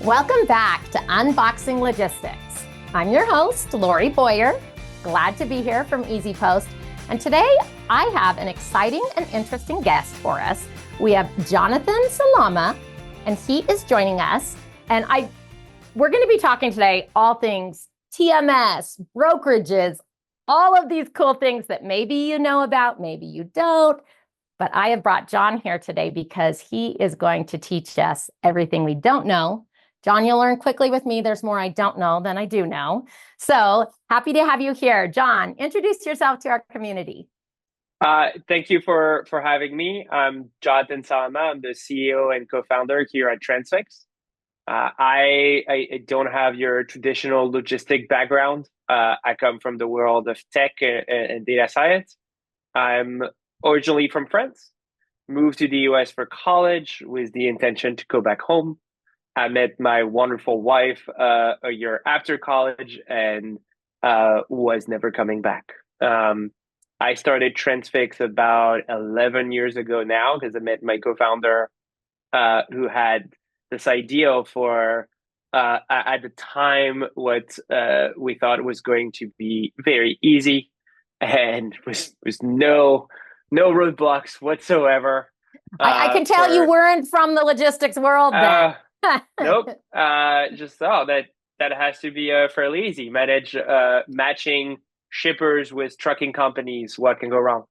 Welcome back to Unboxing Logistics. I'm your host, Lori Boyer. Glad to be here from Easy Post. And today I have an exciting and interesting guest for us. We have Jonathan Salama, and he is joining us. And we're going to be talking today all things TMS, brokerages, all of these cool things that maybe you know about, maybe you don't. But I have brought John here today because he is going to teach us everything we don't know. John, you'll learn quickly with me. There's more I don't know than I do know. So happy to have you here. John, introduce yourself to our community. Thank you for having me. I'm Jonathan Salama. I'm the CEO and co-founder here at Transfix. I don't have your traditional logistic background. I come from the world of tech and data science. I'm originally from France, moved to the US for college with the intention to go back home. I met my wonderful wife a year after college and was never coming back. I started Transfix about 11 years ago now because I met my co-founder who had this idea for, at the time, what we thought was going to be very easy and was no roadblocks whatsoever. I can tell you weren't from the logistics world then. Nope. Just that has to be fairly easy. Manage matching shippers with trucking companies. What can go wrong?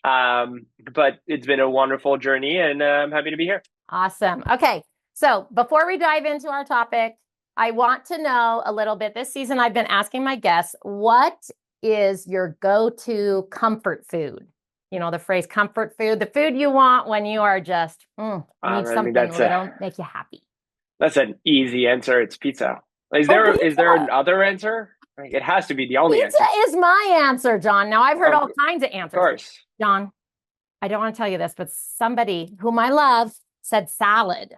But it's been a wonderful journey, and I'm happy to be here. Awesome. Okay, so before we dive into our topic, I want to know a little bit. This season, I've been asking my guests, what is your go-to comfort food? You know, the phrase comfort food, the food you want when you are just need something little make you happy. That's an easy answer. It's pizza. Is there another answer? It has to be the only answer. Pizza is my answer, John. Now, I've heard all kinds of answers. Of course. John, I don't want to tell you this, but somebody whom I love said salad.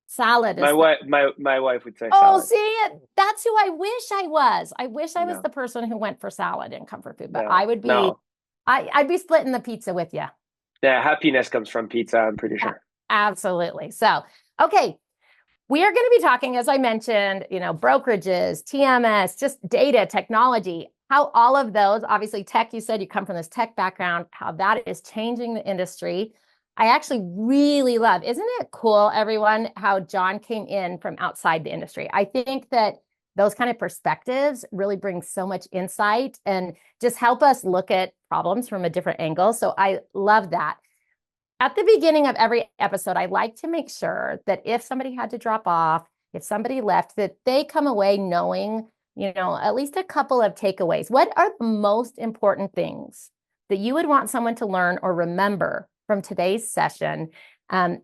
Salad is my wife would say salad. Oh, see, that's who I wish I was. I wish I was the person who went for salad and comfort food, but I would be I'd be splitting the pizza with you. Yeah, happiness comes from pizza, I'm pretty sure. Absolutely. So, okay. We are going to be talking, as I mentioned, brokerages, TMS, just data, technology, how all of those, obviously tech, you said you come from this tech background, how that is changing the industry. I actually really love, isn't it cool, everyone, how John came in from outside the industry? I think that those kind of perspectives really bring so much insight and just help us look at problems from a different angle. So I love that. At the beginning of every episode, I like to make sure that if somebody had to drop off, if somebody left, that they come away knowing, at least a couple of takeaways. What are the most important things that you would want someone to learn or remember from today's session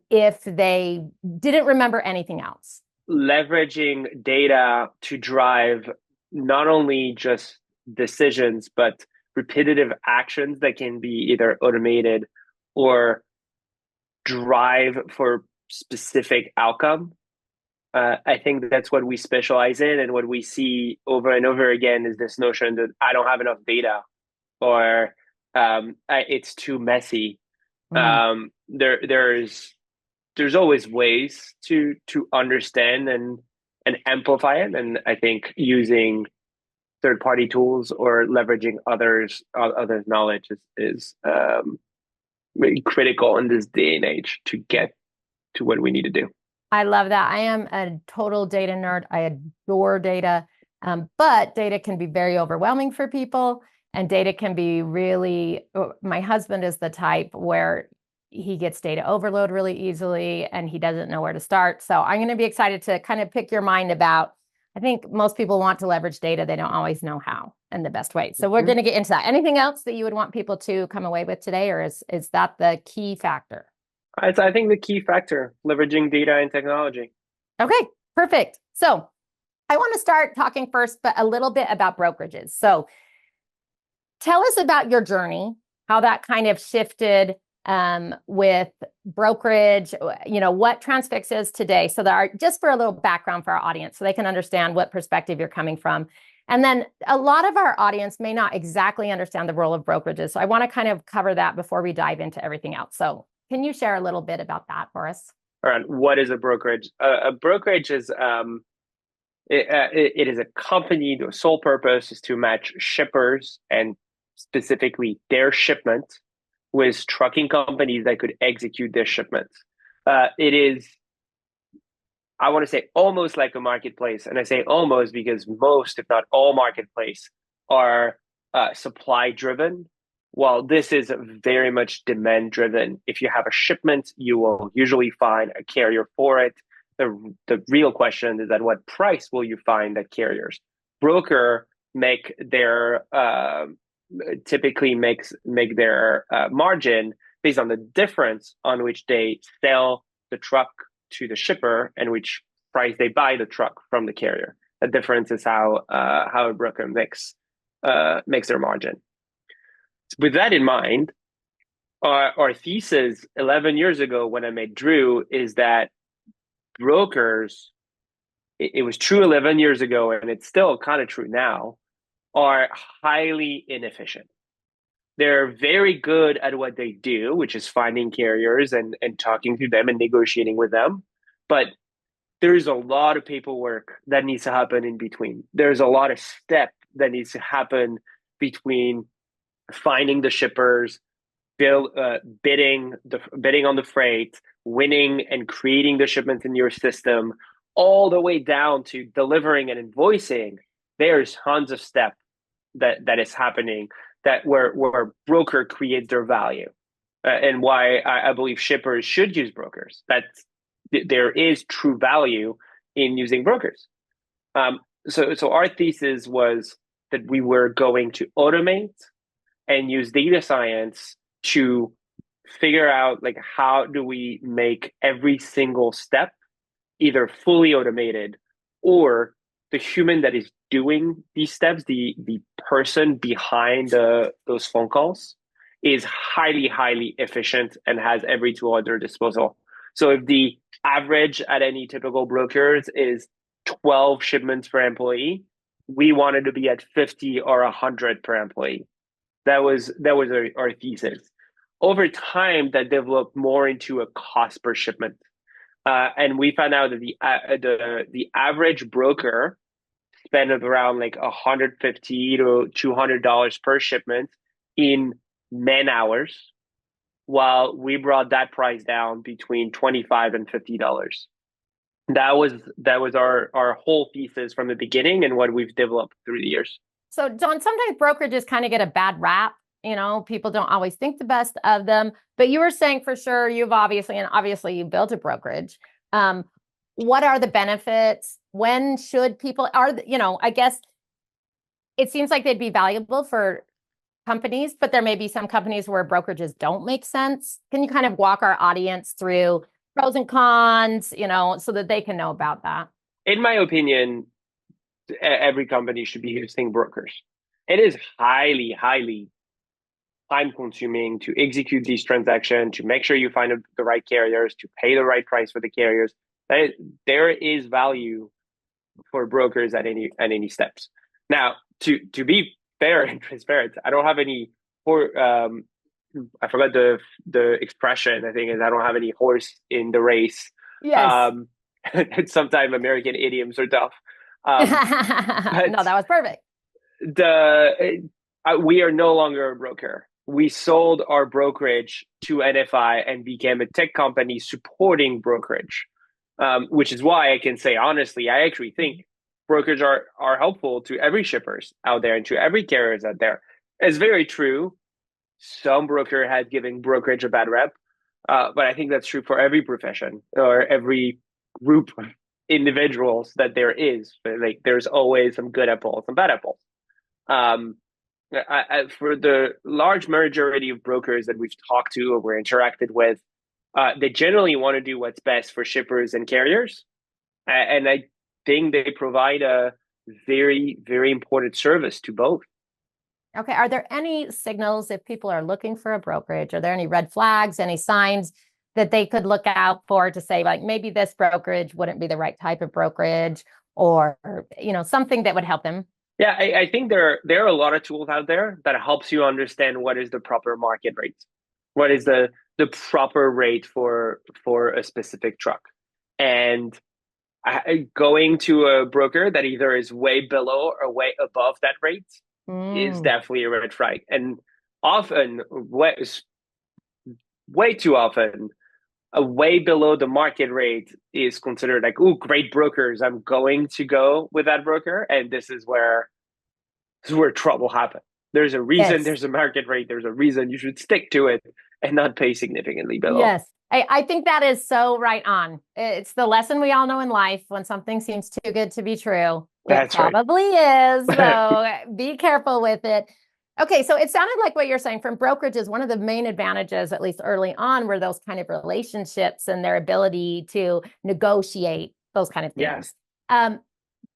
if they didn't remember anything else? Leveraging data to drive not only just decisions, but repetitive actions that can be either automated or drive for specific outcome. I think that's what we specialize in, and what we see over and over again is this notion that I don't have enough data, or it's too messy. There's always ways to understand and amplify it, and I think using third-party tools or leveraging others' knowledge is critical in this day and age to get to what we need to do. I love that. I am a total data nerd. I adore data, but data can be very overwhelming for people, and data can be really, my husband is the type where he gets data overload really easily and he doesn't know where to start. So I'm going to be excited to kind of pick your mind about, I think most people want to leverage data. They don't always know how and the best way. So we're going to get into that. Anything else that you would want people to come away with today, or is that the key factor? I think the key factor, leveraging data and technology. Okay, perfect. So I want to start talking first, but a little bit about brokerages. So tell us about your journey, how that kind of shifted with brokerage, what Transfix is today. So just for a little background for our audience, so they can understand what perspective you're coming from. And then a lot of our audience may not exactly understand the role of brokerages. So I want to kind of cover that before we dive into everything else. So can you share a little bit about that for us? around what is a brokerage. A brokerage is it is a company. The sole purpose is to match shippers and specifically their shipment with trucking companies that could execute their shipments. It is, I want to say, almost like a marketplace, and I say almost because most, if not all, marketplace are supply driven. While this is very much demand driven. If you have a shipment, you will usually find a carrier for it. The real question is at what price will you find that carriers? Broker make their typically make their margin based on the difference on which they sell the truck to the shipper and which price they buy the truck from the carrier. The difference is how a broker makes their margin. With that in mind, our thesis 11 years ago when I met Drew is that brokers, it was true 11 years ago, and it's still kind of true now, are highly inefficient. They're very good at what they do, which is finding carriers and talking to them and negotiating with them. But there's a lot of paperwork that needs to happen in between. There's a lot of step that needs to happen between finding the shippers, bidding on the freight, winning and creating the shipment in your system, all the way down to delivering and invoicing. There's tons of step that is happening that where broker creates their value, and why I believe shippers should use brokers. That there is true value in using brokers. So our thesis was that we were going to automate and use data science to figure out like how do we make every single step either fully automated or the human that is doing these steps, the person behind those phone calls, is highly efficient and has every tool at their disposal. So if the average at any typical brokers is 12 shipments per employee, we wanted to be at 50 or 100 per employee. That was our thesis. Over time, that developed more into a cost per shipment, and we found out that the average broker spend around like $150 to $200 per shipment in man hours, while we brought that price down between $25 and $50. That was our whole thesis from the beginning and what we've developed through the years. So, John, sometimes brokerages kind of get a bad rap. People don't always think the best of them. But you were saying for sure you've obviously you built a brokerage. What are the benefits? When should people I guess it seems like they'd be valuable for companies, but there may be some companies where brokerages don't make sense. Can you kind of walk our audience through pros and cons, so that they can know about that? In my opinion, every company should be using brokers. It is highly time consuming to execute these transactions, to make sure you find the right carriers, to pay the right price for the carriers. There is value for brokers at any steps. Now, to be fair and transparent, I don't have any I forgot the expression. I think is I don't have any horse in the race. Yes. Sometimes American idioms are tough. No, that was perfect. We are no longer a broker. We sold our brokerage to NFI and became a tech company supporting brokerage, which is why I can say honestly, I actually think brokers are helpful to every shippers out there and to every carriers out there. It's very true. Some broker has given brokerage a bad rep, but I think that's true for every profession or every group of individuals that there is. Like there's always some good apples and bad apples. For the large majority of brokers that we've talked to or we're interacted with, they generally want to do what's best for shippers and carriers. And I think they provide a very important service to both. Okay. Are there any signals if people are looking for a brokerage? Are there any red flags, any signs that they could look out for to say, like, maybe this brokerage wouldn't be the right type of brokerage or, something that would help them? Yeah, I think there are a lot of tools out there that helps you understand what is the proper market rate. What is the proper rate for a specific truck? And going to a broker that either is way below or way above that rate is Mm, definitely a red flag. And often, way too often, a way below the market rate is considered like, oh, great brokers. I'm going to go with that broker. And this is where trouble happens. There's a reason, yes. there's a market rate, there's a reason you should stick to it and not pay significantly below. Yes. I think that is so right on. It's the lesson we all know in life. When something seems too good to be true, it That's right. probably is. So be careful with it. Okay, so it sounded like what you're saying from brokerages, one of the main advantages, at least early on, were those kind of relationships and their ability to negotiate those kind of Yeah. things. Um,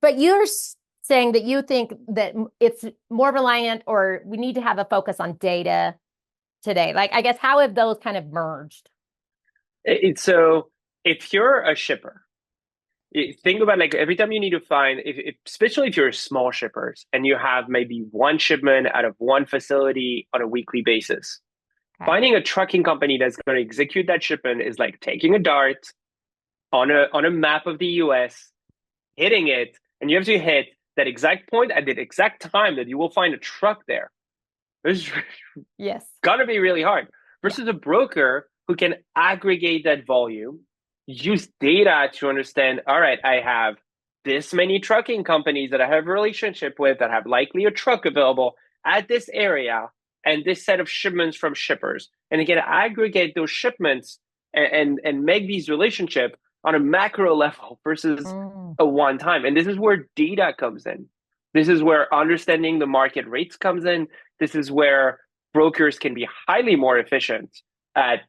but you're saying that you think that it's more reliant or we need to have a focus on data today. Like, I guess, how have those kind of merged? So if you're a shipper, think about like every time you need to find, especially if you're small shippers and you have maybe one shipment out of one facility on a weekly basis, Okay. finding a trucking company that's going to execute that shipment is like taking a dart on a map of the US, hitting it, and you have to hit that exact point at the exact time that you will find a truck there. It's Yes. gonna be really hard. Yeah. Versus a broker who can aggregate that volume, use data to understand, all right, I have this many trucking companies that I have a relationship with that have likely a truck available at this area and this set of shipments from shippers. And they can aggregate those shipments and make these relationships on a macro level versus Mm. a one time. And this is where data comes in. This is where understanding the market rates comes in. This is where brokers can be highly more efficient at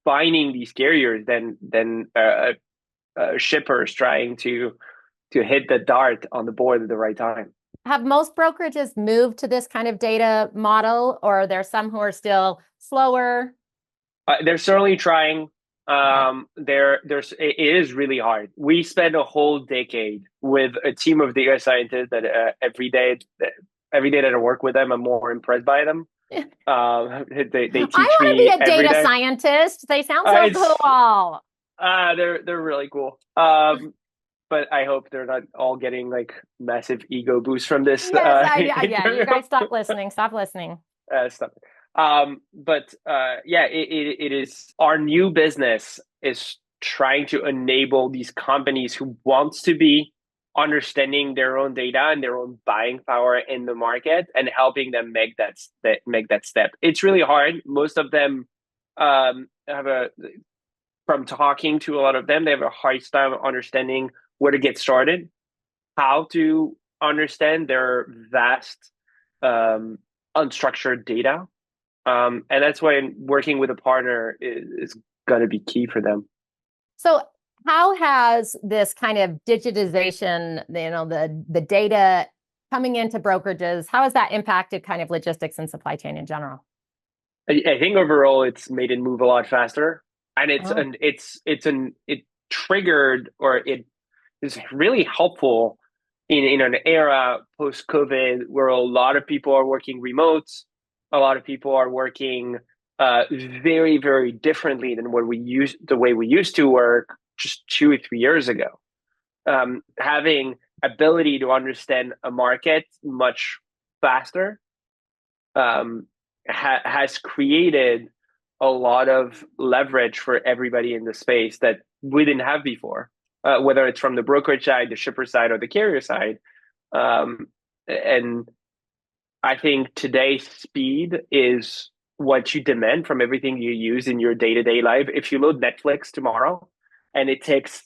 finding these carriers than shippers trying to hit the dart on the board at the right time. Have most brokerages moved to this kind of data model, or are there some who are still slower? They're certainly trying. Okay. It is really hard. We spent a whole decade with a team of data scientists that every day that I work with them, I'm more impressed by them. They I teach want to be me a every data day. scientist. They sound so It's cool. they're really cool. But I hope they're not all getting like massive ego boosts from this Yes, yeah, you interview. guys stop listening. Stop listening. Stuff. But yeah, it is our new business is trying to enable these companies who wants to be understanding their own data and their own buying power in the market and helping them make that step. It's really hard. Most of them have a from talking to a lot of them, they have a hard time understanding where to get started, how to understand their vast um, unstructured data. And that's why working with a partner is going to be key for them. So, how has this kind of digitization, the data coming into brokerages, how has that impacted kind of logistics and supply chain in general? I think overall it's made it move a lot faster, and Oh, it triggered or it is really helpful in an era post COVID where a lot of people are working remote, a lot of people are working very very differently than the way we used to work just 2 or 3 years ago. Having ability to understand a market much faster um, has created a lot of leverage for everybody in the space that we didn't have before, whether it's from the brokerage side, the shipper side, or the carrier side. Um, and I think today's speed is what you demand from everything you use in your day to day life. If you load Netflix tomorrow and it takes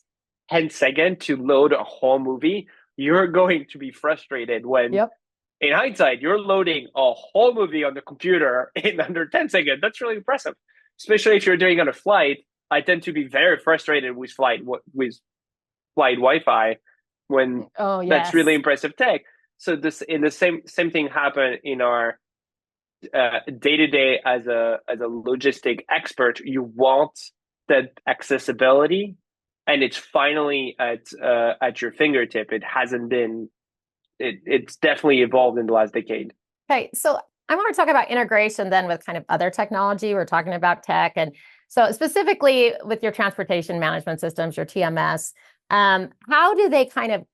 10 seconds to load a whole movie, you're going to be frustrated when yep. in hindsight, you're loading a whole movie on the computer in under 10 seconds. That's really impressive, especially if you're doing on a flight. I tend to be very frustrated with flight Wi-Fi when Oh, that's really yes. impressive tech. So this in the same thing happened in our day to day as a logistic expert. You want that accessibility, and it's finally at your fingertip. It hasn't been. It's definitely evolved in the last decade. Okay, so I want to talk about integration then with kind of other technology. We're talking about tech. And so specifically with your transportation management systems, your TMS, how do they kind of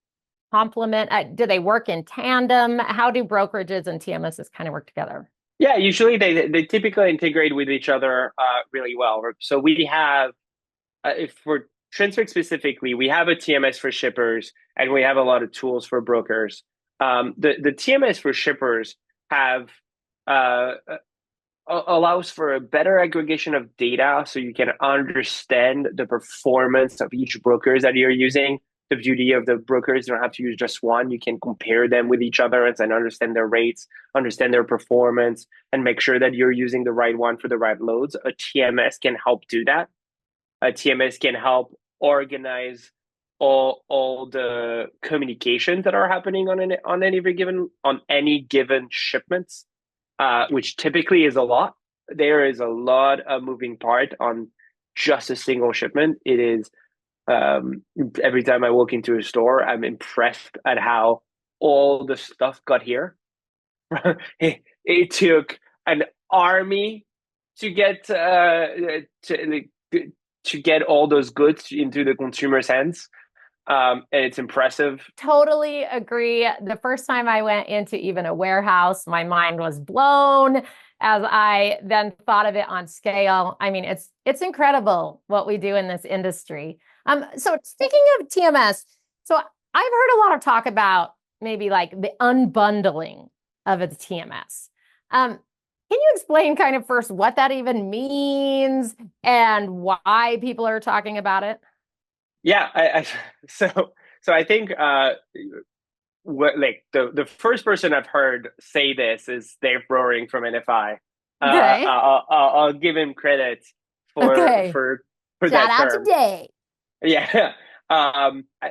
complement? Do they work in tandem? How do brokerages and TMSs kind of work together? Yeah, usually they typically integrate with each other really well. So we have, if for Transfix specifically, we have a TMS for shippers and we have a lot of tools for brokers. The TMS for shippers have uh, allows for a better aggregation of data so you can understand the performance of each brokers that you're using. The beauty of the brokers, you don't have to use just one. You can compare them with each other and understand their rates, understand their performance, and make sure that you're using the right one for the right loads. A TMS can help do that. A TMS can help organize all the communications that are happening on any given shipments, which typically is a lot. There is a lot of moving part on just a single shipment. It is every time I walk into a store, I'm impressed at how all the stuff got here. It took an army to get to to get all those goods into the consumer's hands. And it's impressive. Totally agree. The first time I went into even a warehouse, my mind was blown as I then thought of it on scale. I mean, it's incredible what we do in this industry. So speaking of TMS, so I've heard a lot of talk about maybe like the unbundling of a TMS. Can you explain kind of first what that even means and why people are talking about it? Yeah, so I think what like the first person I've heard say this is Dave Roaring from NFI. Okay. I'll give him credit for Okay. for Shout that out to term. Dave. Yeah.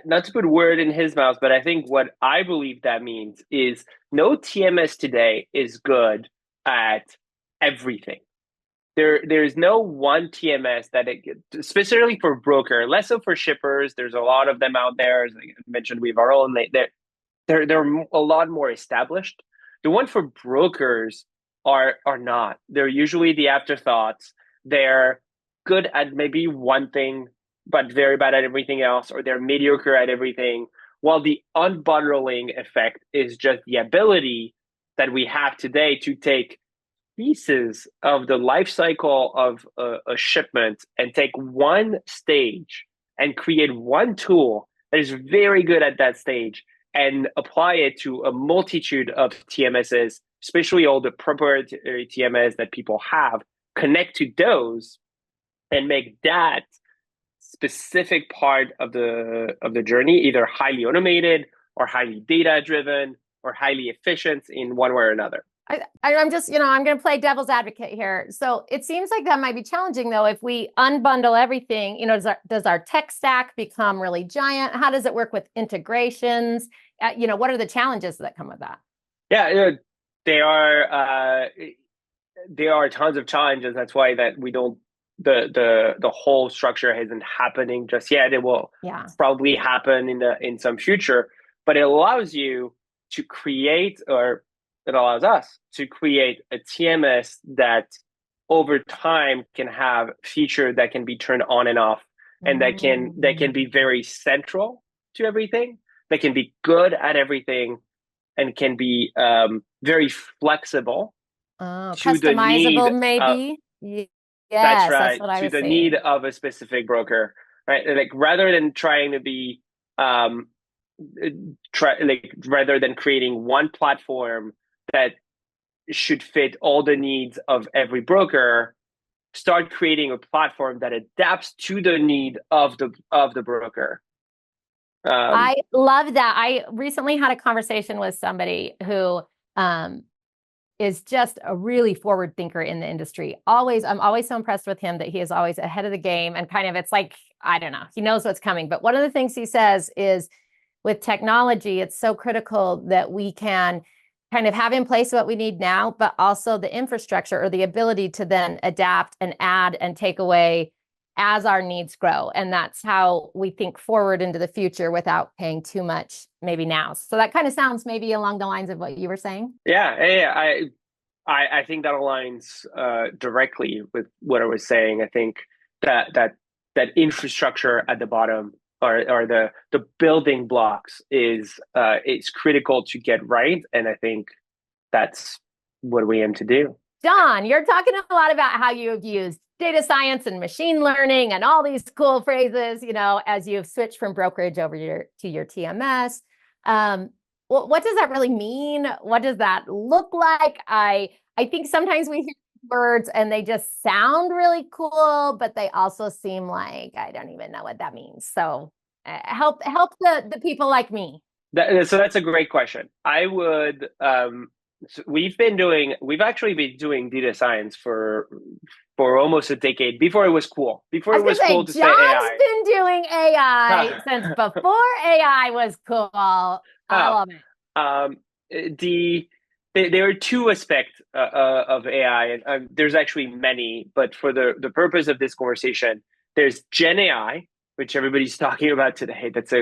Not to put word in his mouth, but I think what I believe that means is no TMS today is good at everything. There's no one TMS especially for broker, less so for shippers. There's a lot of them out there. As I mentioned, we have our own. They're a lot more established. The one for brokers are not. They're usually the afterthoughts. They're good at maybe one thing, but very bad at everything else, or they're mediocre at everything. While the unbundling effect is just the ability that we have today to take pieces of the life cycle of a shipment and take one stage and create one tool that is very good at that stage and apply it to a multitude of TMSs, especially all the proprietary TMS that people have, connect to those and make that specific part of the journey either highly automated or highly data driven or highly efficient in one way or another. I'm just, I'm going to play devil's advocate here. So it seems like that might be challenging, though, if we unbundle everything. Does our tech stack become really giant? How does it work with integrations? What are the challenges that come with that? Yeah, there are tons of challenges. That's why that we don't the whole structure isn't happening just yet. It will probably happen in some future, but it allows you to create, or it allows us to create a TMS that over time can have feature that can be turned on and off, and that can be very central to everything, that can be good at everything, and can be very flexible to the need. Customizable, maybe. That's Yes, that's right, what I to was the need saying. of a specific broker, right? Like rather than trying to be rather than creating one platform that should fit all the needs of every broker, start creating a platform that adapts to the need of the broker. I love that. I recently had a conversation with somebody who is just a really forward thinker in the industry. I'm always so impressed with him that he is always ahead of the game, and kind of, it's like, I don't know, he knows what's coming. But one of the things he says is with technology, it's so critical that we can kind of have in place what we need now, but also the infrastructure or the ability to then adapt and add and take away as our needs grow. And that's how we think forward into the future without paying too much maybe now. So that kind of sounds maybe along the lines of what you were saying. Yeah, I think that aligns directly with what I was saying. I think that infrastructure at the bottom or the building blocks is critical to get right, and I think that's what we aim to do. John, you're talking a lot about how you have used data science and machine learning and all these cool phrases, as you've switched from brokerage over to your TMS. Well, what does that really mean? What does that look like? I think sometimes we hear words and they just sound really cool, but they also seem like I don't even know what that means. So help the people like me. So that's a great question. I would so we've actually been doing data science for almost a decade before it was cool. Before I it was was gonna cool say, to say John's AI. been doing AI since before AI was cool. I Oh, love it. um, the there are two aspects of AI, and there's actually many, but for the purpose of this conversation, there's Gen AI, which everybody's talking about today. It's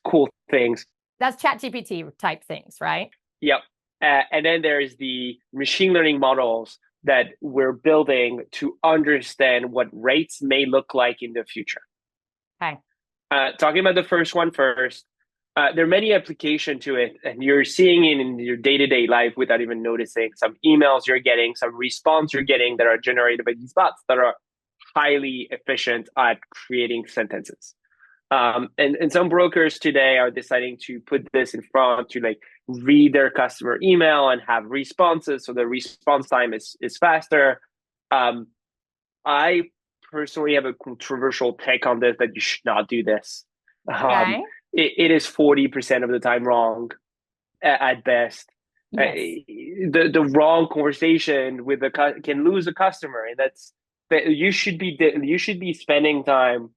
cool things. That's ChatGPT type things, right? Yep. And then there's the machine learning models that we're building to understand what rates may look like in the future. Okay. Talking about the first one first, there are many applications to it, and you're seeing it in your day-to-day life without even noticing. Some emails you're getting, some response you're getting that are generated by these bots that are highly efficient at creating sentences. And some brokers today are deciding to put this in front to like read their customer email and have responses, so the response time is faster. Um, I personally have a controversial take on this that you should not do this. Um, Okay. it is 40% of the time wrong at best. Yes. The wrong conversation with can lose a customer, and that you should be spending time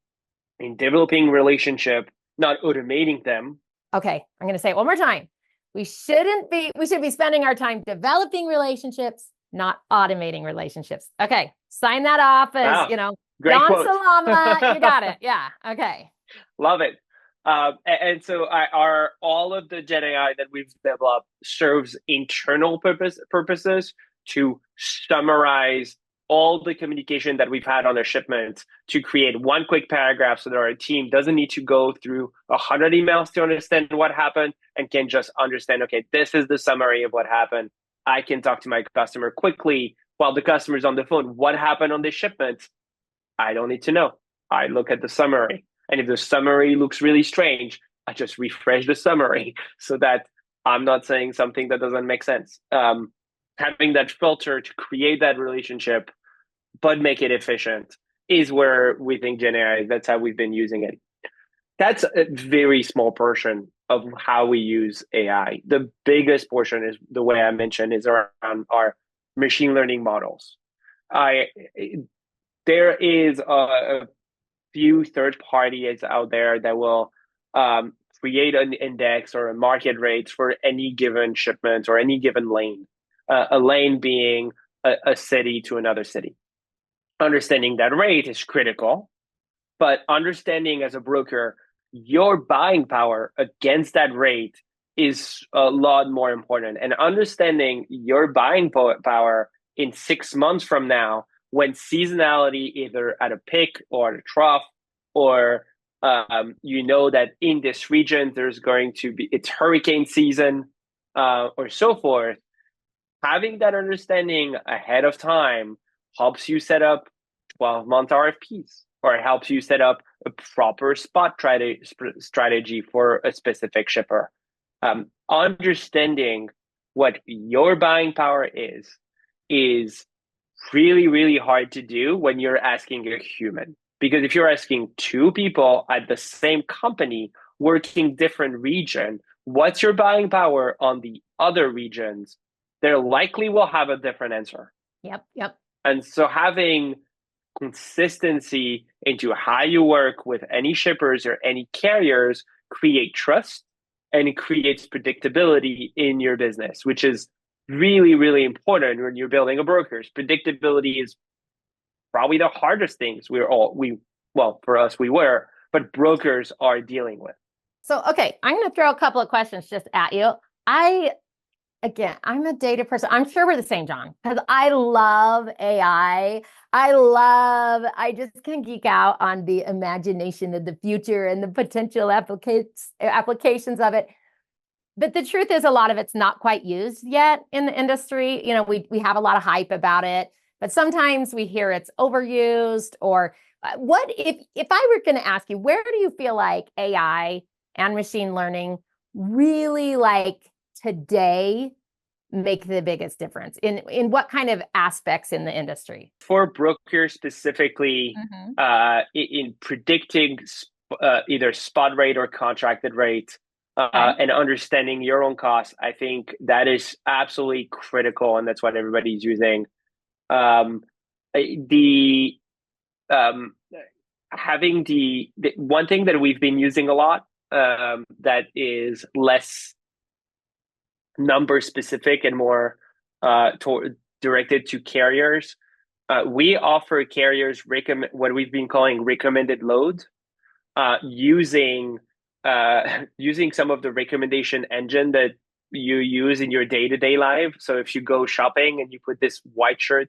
in developing relationship, not automating them. Okay. I'm going to say it one more time. We should be spending our time developing relationships, not automating relationships. Okay. Sign that off as, Ah, great John quote. Salama. You got it. Yeah. Okay. Love it. And so our all of the Gen AI that we've developed serves internal purposes to summarize all the communication that we've had on the shipment to create one quick paragraph so that our team doesn't need to go through 100 emails to understand what happened and can just understand, okay, this is the summary of what happened. I can talk to my customer quickly while the customer's on the phone. What happened on this shipment? I don't need to know. I look at the summary. And if the summary looks really strange, I just refresh the summary so that I'm not saying something that doesn't make sense. Having that filter to create that relationship, but make it efficient is where we think Gen AI, that's how we've been using it. That's a very small portion of how we use AI. The biggest portion is the way I mentioned is around our machine learning models. I there is a few third parties out there that will create an index or a market rates for any given shipment or any given lane. A lane being a city to another city. Understanding that rate is critical, but understanding as a broker your buying power against that rate is a lot more important. And understanding your buying power in 6 months from now, when seasonality either at a peak or at a trough, or that in this region there's going to be it's hurricane season, or so forth. Having that understanding ahead of time helps you set up 12-month RFPs, or it helps you set up a proper spot strategy for a specific shipper. Understanding what your buying power is really, really hard to do when you're asking a human. Because if you're asking two people at the same company working different region, what's your buying power on the other regions? They likely will have a different answer. Yep. Yep. And so having consistency into how you work with any shippers or any carriers create trust, and it creates predictability in your business, which is really, really important when you're building a brokerage. Predictability is probably the hardest things for us we were, but brokers are dealing with. So, okay, I'm going to throw a couple of questions just at you. I again, I'm a data person. I'm sure we're the same, John, because I love AI. I just can geek out on the imagination of the future and the potential applications of it. But the truth is, a lot of it's not quite used yet in the industry. We have a lot of hype about it, but sometimes we hear it's overused. Or what if I were going to ask you, where do you feel like AI and machine learning really like today make the biggest difference in what kind of aspects in the industry? For brokers specifically, Mm-hmm. in predicting either spot rate or contracted rate, Okay. and understanding your own costs, I think that is absolutely critical, and that's what everybody's using. Um, the um, Having the one thing that we've been using a lot, that is less number specific and more directed to carriers. We offer carriers what we've been calling recommended loads, using using some of the recommendation engine that you use in your day-to-day life. So if you go shopping and you put this white shirt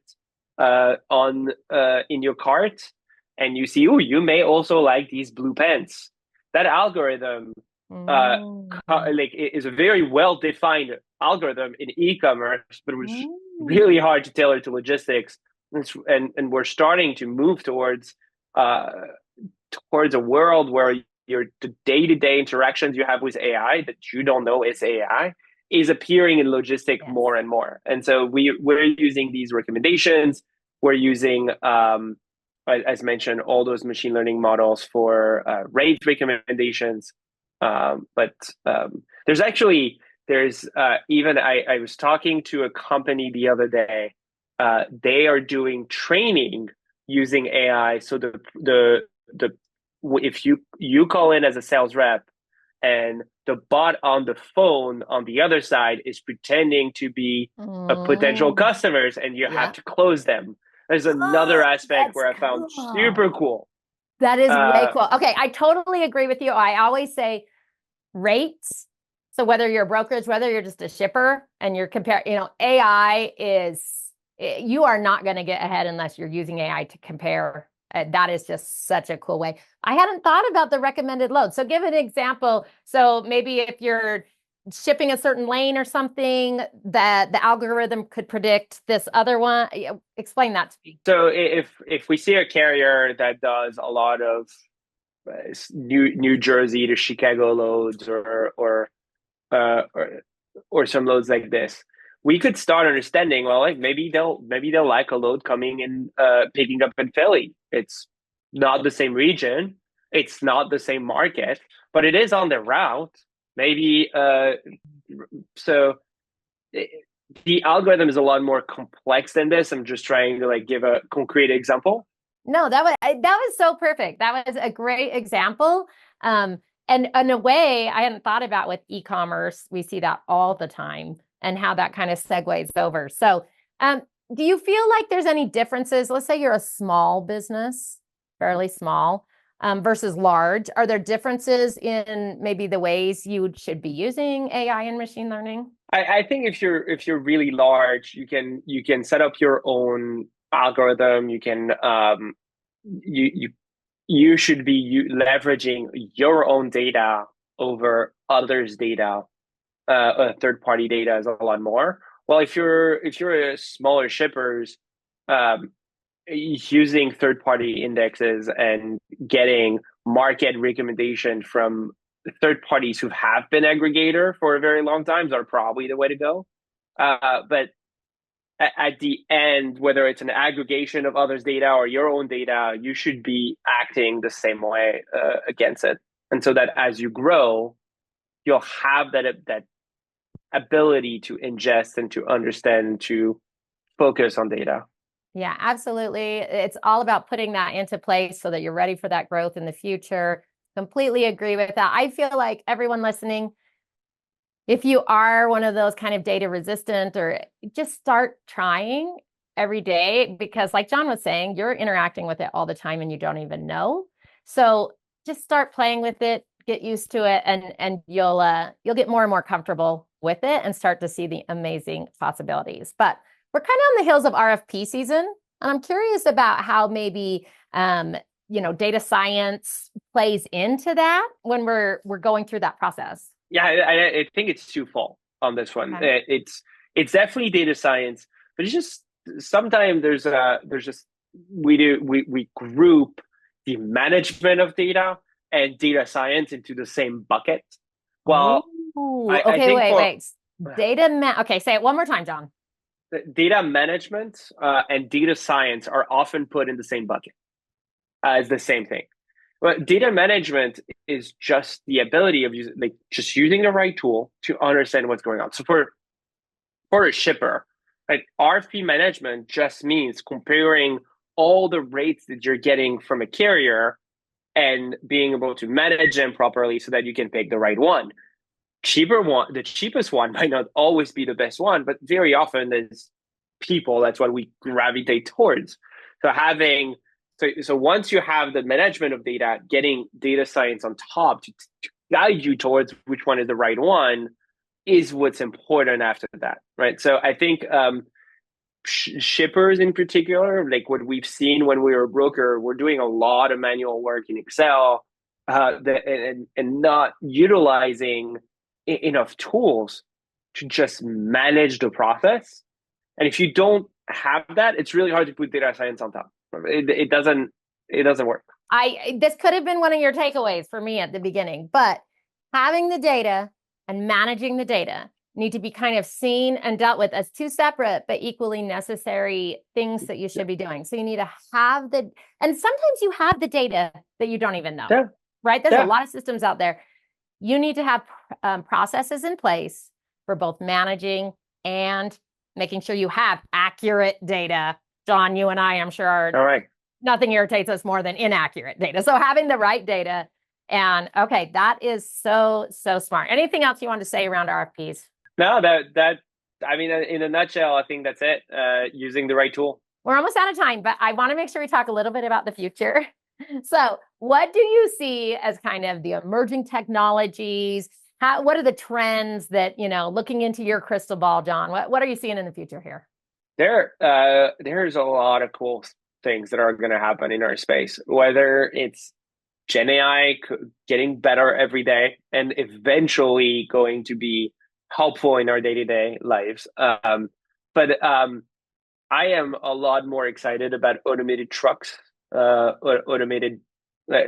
on in your cart, and you see, oh, you may also like these blue pants. That algorithm, uh, Mm. like, it is a very well-defined algorithm in e-commerce, but it was Mm. really hard to tailor to logistics. And we're starting to move uh, towards a world where the day-to-day interactions you have with AI that you don't know is AI is appearing in logistic Yes. more and more. And so we're using these recommendations. We're using, as mentioned, all those machine learning models for rate recommendations. But there's actually there's even I was talking to a company the other day. They are doing training using AI. So the if you call in as a sales rep, and the bot on the phone on the other side is pretending to be a potential Mm. customers, and you have Yeah. to close them. There's another Oh, aspect that's where I found super cool. cool. That is way Uh, cool. Okay, I totally agree with you. I always say rates. So whether you're a brokerage, whether you're just a shipper and you're comparing, AI you are not going to get ahead unless you're using AI to compare. That is just such a cool way. I hadn't thought about the recommended load. So give an example. So maybe if you're shipping a certain lane or something, that the algorithm could predict this other one. Explain that to me. so if we see a carrier that does a lot of New Jersey to Chicago loads, or or some loads like this, we could start understanding, well, like, maybe they'll like a load coming in, picking up in Philly. It's not the same region, it's not the same market, but it is on the route. Maybe so it, the algorithm is a lot more complex than this. I'm just trying to like give a concrete example. No, that was so perfect. That was a great example. And in a way, I hadn't thought about with e-commerce. We see that all the time and how that kind of segues over. So, do you feel like there's any differences? Let's say you're a small business, fairly small, versus large. Are there differences in maybe the ways you should be using AI and machine learning? I think if you're really large, you can set up your own algorithm. You you should be leveraging your own data over others' data. Third party data is a lot more. Well, if you're a smaller shippers, um, using third party indexes and getting market recommendation from third parties who have been aggregator for a very long time are probably the way to go. But at the end, whether it's an aggregation of others' data or your own data, you should be acting the same way against it. And so that as you grow, you'll have that ability to ingest and to understand, to focus on data. Yeah, absolutely. It's all about putting that into place so that you're ready for that growth in the future. Completely agree with that. I feel like everyone listening, if you are one of those kind of data resistant, or just start trying every day, because like John was saying, you're interacting with it all the time and you don't even know. So just start playing with it, get used to it, and you'll get more and more comfortable with it and start to see the amazing possibilities. But we're kind of on the heels of RFP season, and I'm curious about how maybe data science plays into that when we're going through that process. Yeah, I think it's twofold on this one. Okay. It's definitely data science, but it's just sometimes we group the management of data and data science into the same bucket. Well, wait. Okay, say it one more time, John. Data management and data science are often put in the same bucket as the same thing. But data management is just the ability of using the right tool to understand what's going on. So for a shipper, RFP management just means comparing all the rates that you're getting from a carrier and being able to manage them properly so that you can pick the right one. The cheapest one might not always be the best one, but very often there's people, that's what we gravitate towards. So once you have the management of data, getting data science on top to guide you towards which one is the right one is what's important after that, right? So I think shippers in particular, like what we've seen when we were a broker, we're doing a lot of manual work in Excel and not utilizing enough tools to just manage the process. And if you don't have that, it's really hard to put data science on top. It doesn't work. This could have been one of your takeaways for me at the beginning, but having the data and managing the data need to be kind of seen and dealt with as two separate but equally necessary things that you should be doing. So you need to have and sometimes you have the data that you don't even know, right? There's a lot of systems out there. You need to have processes in place for both managing and making sure you have accurate data. John, you and I'm sure all right. Nothing irritates us more than inaccurate data. So having the right data, and okay, that is so smart. Anything else you want to say around RFPs? No, I mean, in a nutshell, I think that's it. Using the right tool. We're almost out of time, but I want to make sure we talk a little bit about the future. So what do you see as kind of the emerging technologies? What are the trends that, looking into your crystal ball, John, what are you seeing in the future here? There's a lot of cool things that are going to happen in our space, whether it's Gen AI getting better every day and eventually going to be helpful in our day-to-day lives. But I am a lot more excited about automated trucks, automated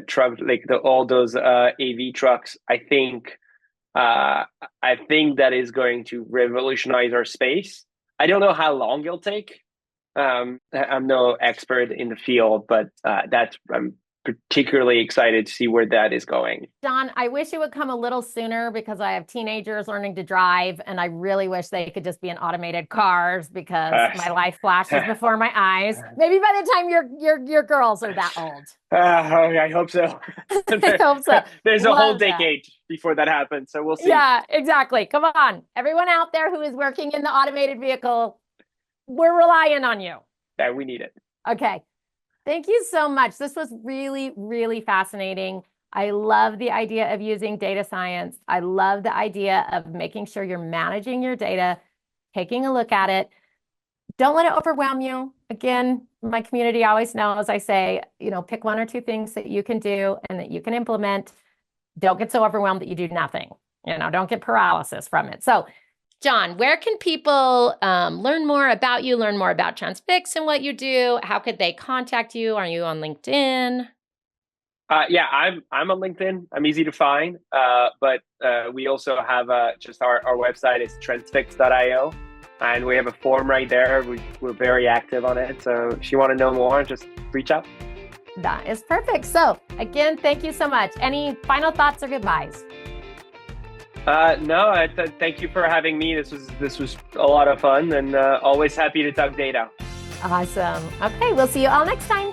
trucks, like all those AV trucks. I think that is going to revolutionize our space. I don't know how long it'll take. I'm no expert in the field, but I'm particularly excited to see where that is going. John, I wish it would come a little sooner because I have teenagers learning to drive, and I really wish they could just be in automated cars because my life flashes before my eyes. Maybe by the time your girls are that old. I hope so. I hope so. There's a whole decade before that happens, so we'll see. Yeah, exactly. Come on. Everyone out there who is working in the automated vehicle, we're relying on you. Yeah, we need it. Okay. Thank you so much. This was really, really fascinating. I love the idea of using data science. I love the idea of making sure you're managing your data, taking a look at it. Don't let it overwhelm you. Again, my community always knows, I say, pick one or two things that you can do and that you can implement. Don't get so overwhelmed that you do nothing. Don't get paralysis from it. So, John, where can people learn more about you, learn more about Transfix and what you do? How could they contact you? Are you on LinkedIn? Yeah, I'm on LinkedIn. I'm easy to find. But we also have just our website is transfix.io. And we have a form right there. We're very active on it. So if you want to know more, just reach out. That is perfect. So again, thank you so much. Any final thoughts or goodbyes? No, thank you for having me. This was a lot of fun and always happy to talk data. Awesome. Okay, we'll see you all next time.